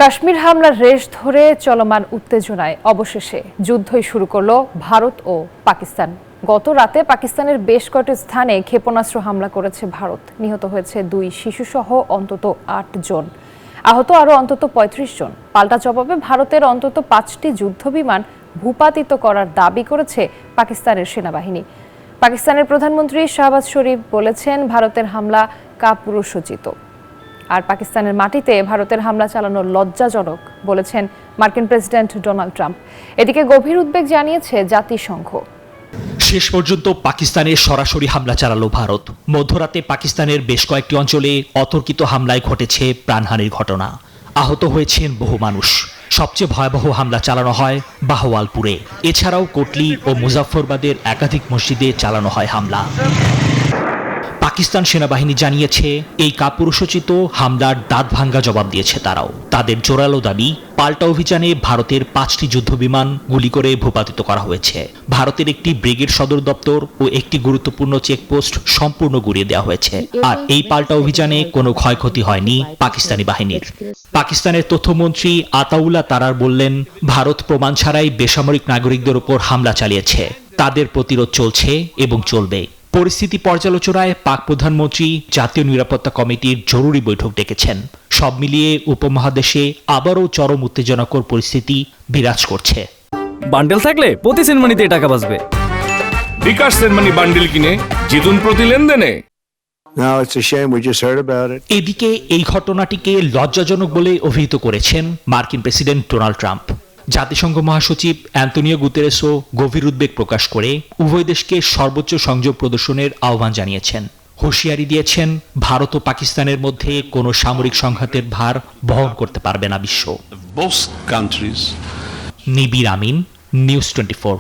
কাশ্মীর হামলার রেশ ধরে চলমান উত্তেজনায় অবশেষে যুদ্ধই শুরু করলো ভারত ও পাকিস্তান। গত রাতে পাকিস্তানের বেশ কয়েকটি স্থানে ক্ষেপণাস্ত্র হামলা করেছে ভারত। নিহত হয়েছে 2 শিশুসহ অন্তত 8 জন, আহত আরও অন্তত 35 জন। পাল্টা জবাবে ভারতের অন্তত 5টি যুদ্ধবিমান ভূপাতিত করার দাবি করেছে পাকিস্তানের সেনাবাহিনী। পাকিস্তানের প্রধানমন্ত্রী শাহবাজ শরীফ বলেছেন, ভারতের হামলা কাপুরুষোচিত। আর পাকিস্তানের মাটিতে ভারতের হামলা চালানো লজ্জাজনক বলেছেন মার্কিন প্রেসিডেন্ট ডোনাল্ড ট্রাম্প। এদিকে গভীর উদ্বেগ জানিয়েছে জাতিসংঘ। শেষ পর্যন্ত পাকিস্তানে সরাসরি হামলা চালালো ভারত। মধ্যরাতে পাকিস্তানের বেশ কয়েকটি অঞ্চলে অতর্কিত হামলায় ঘটেছে প্রাণহানির ঘটনা। আহত হয়েছেন বহু মানুষ। সবচেয়ে ভয়াবহ হামলা চালানো হয় বাহওয়ালপুরে। এছাড়াও কোটলি ও মুজাফফরবাদের একাধিক মসজিদে চালানো হয় হামলা। পাকিস্তান সেনাবাহিনী জানিয়েছে, এই কাপুরুষোচিত হামলার দাঁত ভাঙ্গা জবাব দিয়েছে তারাও। তাদের জোরালো দাবি, পাল্টা অভিযানে ভারতের 5টি যুদ্ধবিমান গুলি করে ভূপাতিত করা হয়েছে। ভারতের একটি ব্রিগেড সদর দপ্তর ও একটি গুরুত্বপূর্ণ চেকপোস্ট সম্পূর্ণ গুড়িয়ে দেওয়া হয়েছে। আর এই পাল্টা অভিযানে কোনো ক্ষয়ক্ষতি হয়নি পাকিস্তানি বাহিনীর। পাকিস্তানের তথ্যমন্ত্রী আতাউল্লাহ তারার বললেন, ভারত প্রমাণ ছাড়াই বেসামরিক নাগরিকদের উপর হামলা চালিয়েছে। তাদের প্রতিরোধ চলছে এবং চলবে। পরিস্থিতি পর্যালোচনায় পাক প্রধানমন্ত্রী জাতীয় নিরাপত্তা কমিটির জরুরি বৈঠক ডেকেছেন। সব মিলিয়ে উপমহাদেশে আবারও চরম উত্তেজনাকর পরিস্থিতি বিরাজ করছে। বান্ডেল থাকলে প্রতি সেনমানিতে টাকা বাঁচবে। বিকাশ সেনমানি বান্ডেল কিনে জিতুন প্রতি লেনদেনে। এদিকে এই ঘটনাটিকে লজ্জাজনক বলে অভিহিত করেছেন মার্কিন প্রেসিডেন্ট ডোনাল্ড ট্রাম্প। জাতিসংঘ মহাসচিব অ্যান্তোনিও গুতেরেসও গভীর উদ্বেগ প্রকাশ করে উভয় দেশকে সর্বোচ্চ সংযম প্রদর্শনের আহ্বান জানিয়েছেন। হুঁশিয়ারি দিয়েছেন, ভারত ও পাকিস্তানের মধ্যে কোনো সামরিক সংঘাতের ভার বহন করতে পারবে না বিশ্ব। Both countries নিবির আমিন, নিউজ 24।